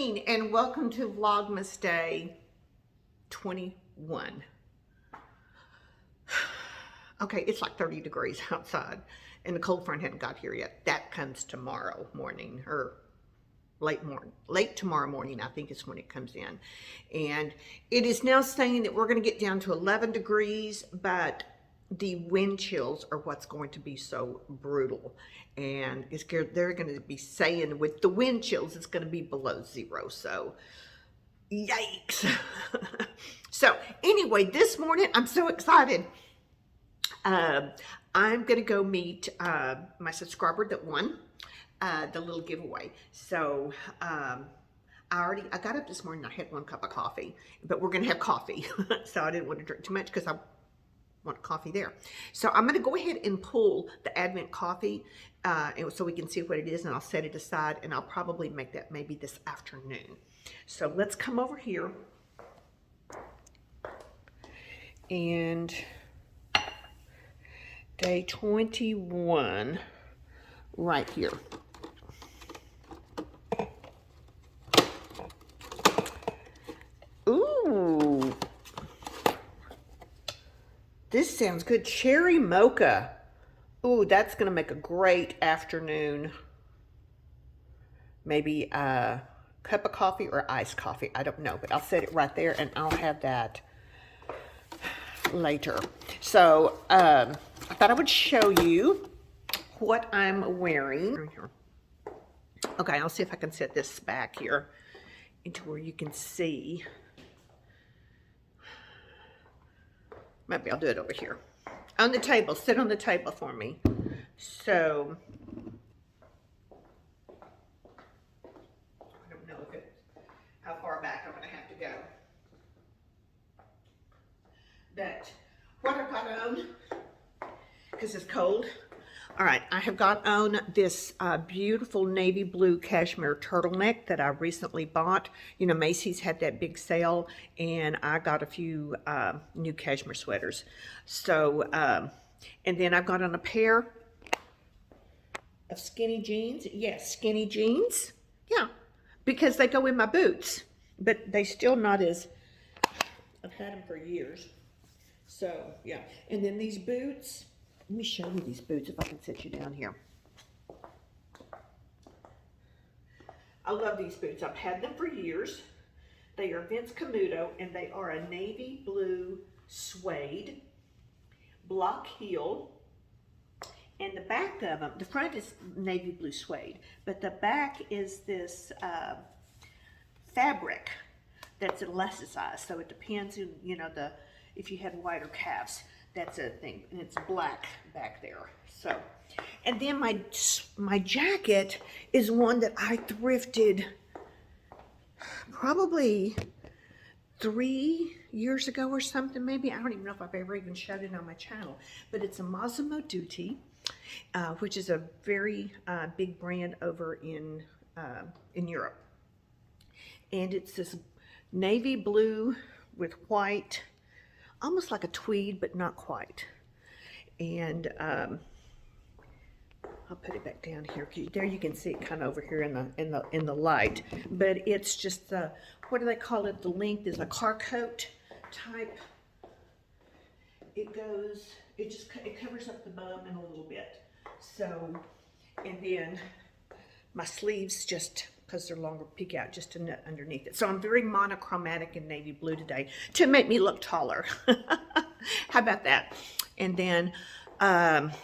morning and welcome to Vlogmas Day 21. Okay, it's like 30 degrees outside and the cold front hadn't got here yet. That comes tomorrow morning or late tomorrow morning, I think is when it comes in. And it is now saying that we're going to get down to 11 degrees, but the wind chills are what's going to be so brutal. And they're going to be saying with the wind chills, it's going to be below zero. So, yikes. So, anyway, this morning, I'm so excited. I'm going to go meet my subscriber that won the little giveaway. So, I got up this morning, I had 1 cup of coffee, but we're going to have coffee. So, I didn't want to drink too much because I want coffee there. So I'm going to go ahead and pull the Advent coffee so we can see what it is, and I'll set it aside, and I'll probably make that maybe this afternoon. So let's come over here and day 21 right here. Ooh. This sounds good. Cherry mocha. Ooh, that's going to make a great afternoon. Maybe a cup of coffee or iced coffee. I don't know, but I'll set it right there and I'll have that later. So, I thought I would show you what I'm wearing. Okay, I'll see if I can set this back here into where you can see. Maybe I'll do it over here. On the table. Sit on the table for me. So, I don't know how far back I'm going to have to go. But what I've got on, because it's cold. All right, I have got on this beautiful navy blue cashmere turtleneck that I recently bought. You know, Macy's had that big sale, and I got a few new cashmere sweaters. So, and then I've got on a pair of skinny jeans. Yes, skinny jeans. Yeah, because they go in my boots, but they still not as, I've had them for years. So, yeah, and then these boots. Let me show you these boots if I can sit you down here. I love these boots. I've had them for years. They are Vince Camuto, and they are a navy blue suede, block heel, and the back of them, the front is navy blue suede, but the back is this fabric that's elasticized, so it depends on, you know, if you have wider calves. That's a thing, and it's black back there. So, and then my jacket is one that I thrifted probably 3 years ago or something, maybe. I don't even know if I've ever even showed it on my channel, but it's a Massimo Dutti, which is a very big brand over in Europe, and it's this navy blue with white, almost like a tweed, but not quite. And I'll put it back down here. There you can see it kind of over here in the light. But it's just the, what do they call it? The length is a car coat type. It covers up the bum in a little bit. So, and then my sleeves just, because they're longer, peek out just underneath it. So I'm very monochromatic in navy blue today to make me look taller. How about that? And then, what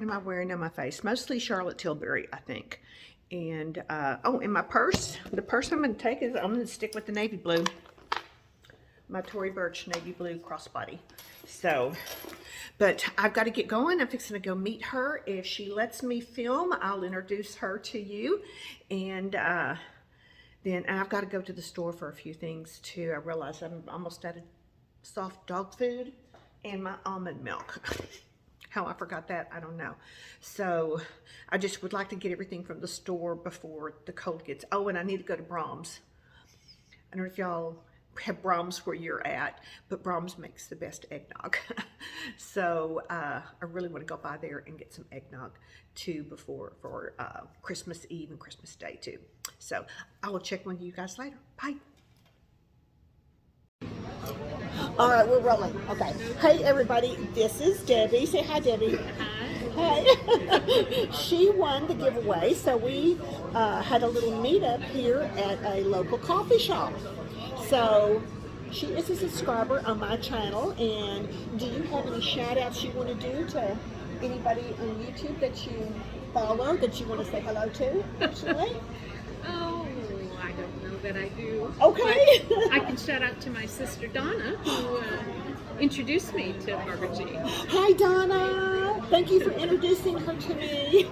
am I wearing on my face? Mostly Charlotte Tilbury, I think. And, oh, and my purse, the purse I'm going to take is, I'm going to stick with the navy blue. My Tory Burch navy blue crossbody. So, but I've got to get going. I'm fixing to go meet her. If she lets me film, I'll introduce her to you. And then I've got to go to the store for a few things too. I realize I'm almost out of soft dog food and my almond milk. How I forgot that, I don't know. So I just would like to get everything from the store before the cold gets. Oh, and I need to go to Brahms. I don't know if y'all have Brahms where you're at, but Brahms makes the best eggnog. So I really want to go by there and get some eggnog too for Christmas Eve and Christmas Day too. So I will check with you guys later. Bye. All right, we're rolling. Okay. Hey everybody, this is Debbie. Say hi, Debbie. Hi. She won the giveaway, so we had a little meetup here at a local coffee shop. So she is a subscriber on my channel, and do you have any shout outs you want to do to anybody on YouTube that you follow that you want to say hello to personally? Oh, I don't know that I do. Okay. But I can shout out to my sister Donna, who introduced me to Barbara G. Hi Donna, thank you for introducing her to me.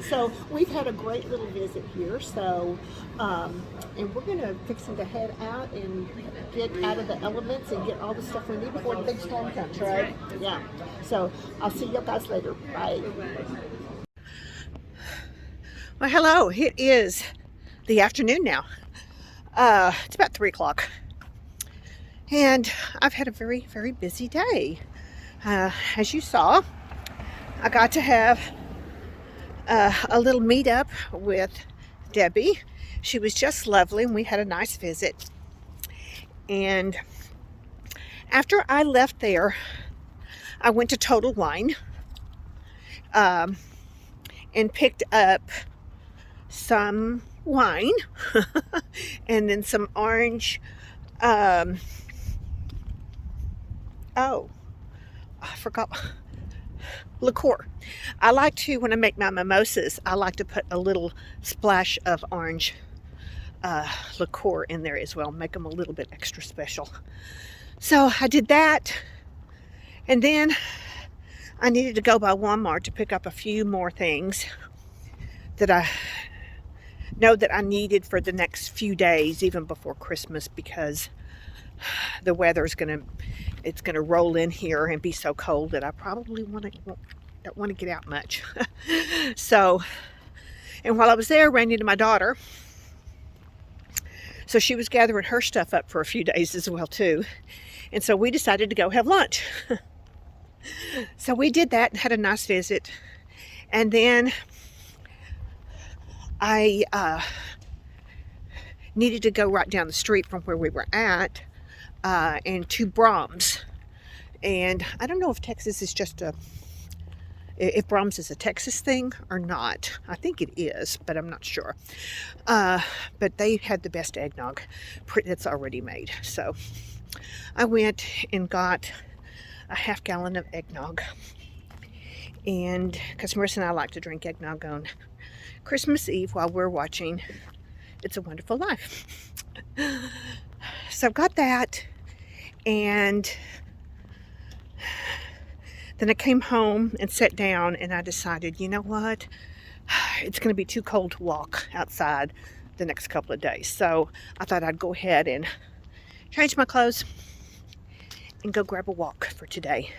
So we've had a great little visit here, so and we're going to fix them to head out and get out of the elements and get all the stuff we need before the big storm comes, right? Yeah. So I'll see you guys later. Bye. Well, hello. It is the afternoon now. It's about 3 o'clock. And I've had a very, very busy day. As you saw, I got to have a little meetup with Debbie. She was just lovely, and we had a nice visit. And after I left there, I went to Total Wine and picked up some wine and then some orange oh, I forgot, liqueur. I like to, when I make my mimosas, I like to put a little splash of orange liqueur in there as well, make them a little bit extra special. So I did that, and then I needed to go by Walmart to pick up a few more things that I know that I needed for the next few days, even before Christmas, because the weather's gonna roll in here and be so cold that I probably don't want to get out much. So, and while I was there, ran into my daughter. So she was gathering her stuff up for a few days as well too. And so we decided to go have lunch. So we did that and had a nice visit. And then I needed to go right down the street from where we were at and to Brahms. And I don't know if Texas is just if Brahms is a Texas thing or not. I think it is, but I'm not sure. But they had the best eggnog that's already made. So I went and got a half gallon of eggnog. And because Marissa and I like to drink eggnog on Christmas Eve while we're watching It's a Wonderful Life. So I've got that, and then I came home and sat down, and I decided, you know what, it's going to be too cold to walk outside the next couple of days. So I thought I'd go ahead and change my clothes and go grab a walk for today.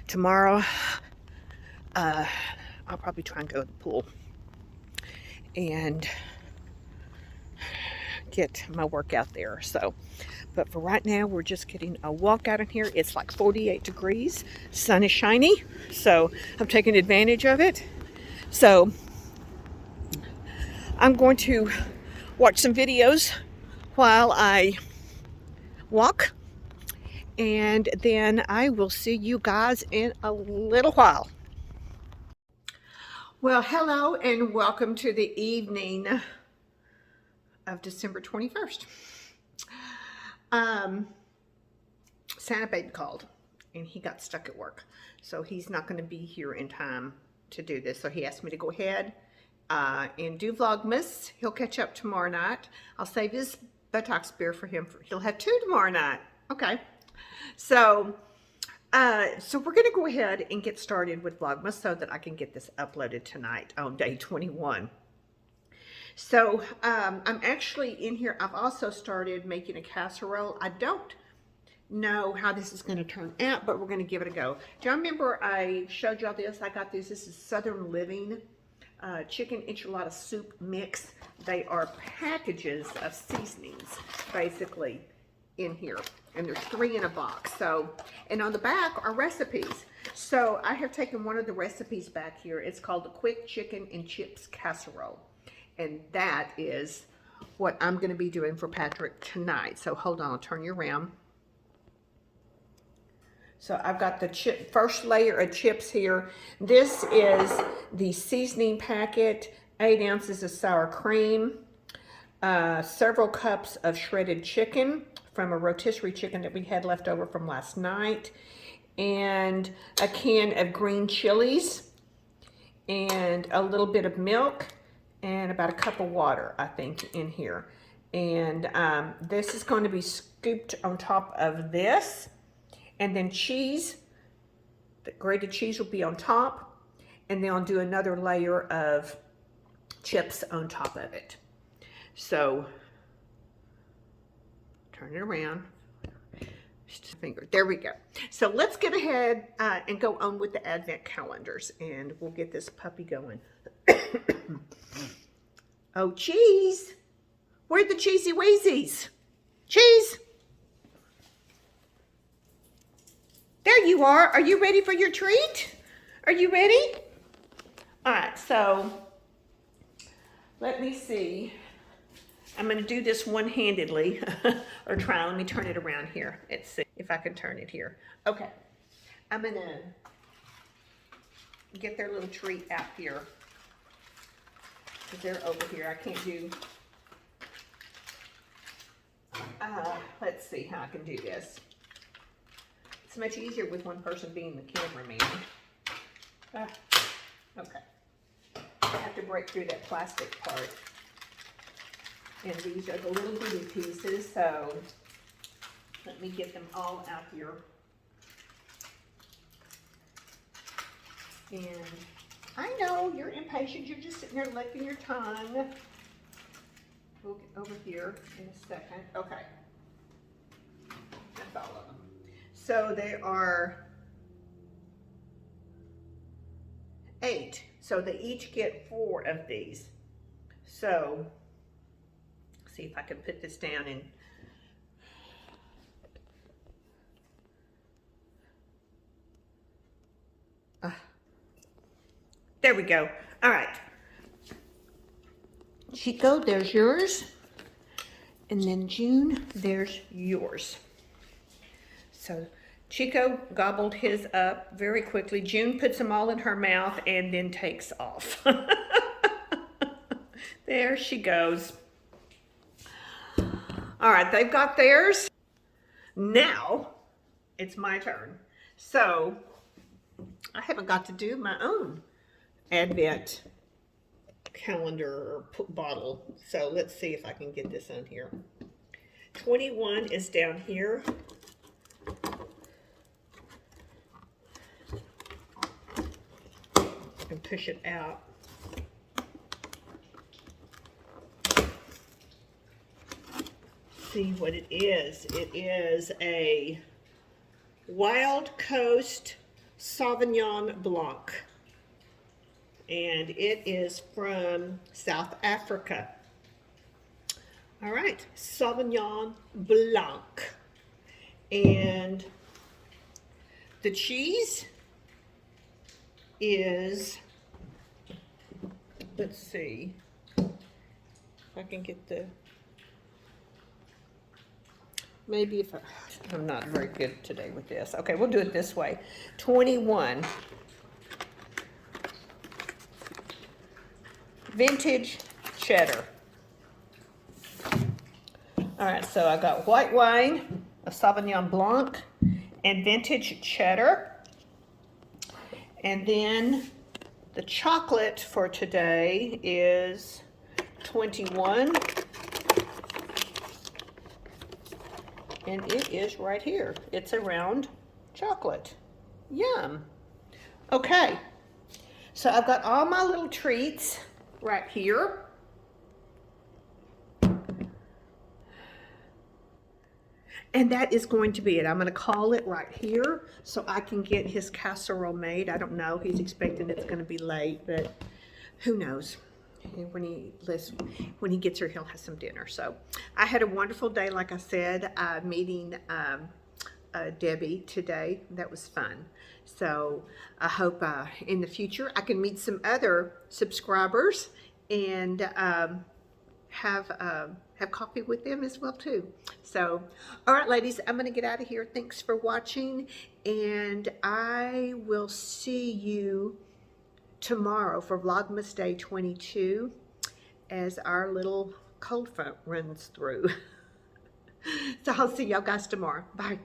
Tomorrow I'll probably try and go to the pool and get my workout there. So, but for right now, we're just getting a walk out in here. It's like 48 degrees. Sun is shiny, so I'm taking advantage of it. So I'm going to watch some videos while I walk, and then I will see you guys in a little while. Well, hello and welcome to the evening of December 21st. Santa Baby called and he got stuck at work, so he's not going to be here in time to do this. So he asked me to go ahead and do Vlogmas. He'll catch up tomorrow night. I'll save his Botox beer for him. He'll have 2 tomorrow night. Okay. So we're going to go ahead and get started with Vlogmas so that I can get this uploaded tonight on day 21. So I'm actually in here. I've also started making a casserole. I don't know how this is going to turn out, but we're going to give it a go. Do y'all remember I showed y'all this? I got this. This is Southern Living chicken enchilada soup mix. They are packages of seasonings, basically, in here. And there's 3 in a box. So, and on the back are recipes. So I have taken one of the recipes back here. It's called the Quick Chicken and Chips Casserole. And that is what I'm going to be doing for Patrick tonight. So hold on, I'll turn you around. So I've got the first layer of chips here. This is the seasoning packet, 8 ounces of sour cream, several cups of shredded chicken from a rotisserie chicken that we had left over from last night, and a can of green chilies, and a little bit of milk, and about a cup of water, I think, in here. And this is going to be scooped on top of this. And then cheese, the grated cheese will be on top. And then I'll do another layer of chips on top of it. So, turn it around. Just a finger. There we go. So let's get ahead and go on with the advent calendars. And we'll get this puppy going. Oh, cheese. Where'd the cheesy wheezies? Cheese. There you are. Are you ready for your treat? Are you ready? All right, so let me see. I'm going to do this one-handedly, or try. Let me turn it around here. Let's see if I can turn it here. Okay. I'm going to get their little treat out here, because they're over here. I can't do... let's see how I can do this. It's much easier with one person being the cameraman. Okay. I have to break through that plastic part. And these are the little bitty pieces, so let me get them all out here. And I know you're impatient. You're just sitting there licking your tongue. We'll get over here in a second. Okay. That's all of them. So there are 8. So they each get 4 of these. So, see if I can put this down and there we go. All right. Chico, there's yours. And then June, there's yours. So Chico gobbled his up very quickly. June puts them all in her mouth and then takes off. There she goes. All right, they've got theirs. Now it's my turn. So I haven't got to do my own Advent calendar bottle. So let's see if I can get this on here. 21 is down here. And push it out. See what it is. It is a Wild Coast Sauvignon Blanc. And it is from South Africa. All right, Sauvignon Blanc. And the cheese is, let's see if I can get the, maybe if I'm not very good today with this. Okay, we'll do it this way. 21 vintage cheddar. All right, so I got white wine, a Sauvignon Blanc, and vintage cheddar. And then the chocolate for today is 21. And it is right here. It's a round chocolate. Yum. Okay. So I've got all my little treats right here. And that is going to be it. I'm going to call it right here so I can get his casserole made. I don't know. He's expecting it's going to be late, but who knows? When he gets here, he'll have some dinner. So I had a wonderful day, like I said, meeting Debbie today. That was fun. So I hope in the future I can meet some other subscribers and have coffee with them as well too. So, all right, ladies, I'm going to get out of here. Thanks for watching, and I will see you tomorrow for Vlogmas Day 22 as our little cold front runs through. So I'll see y'all guys tomorrow. Bye.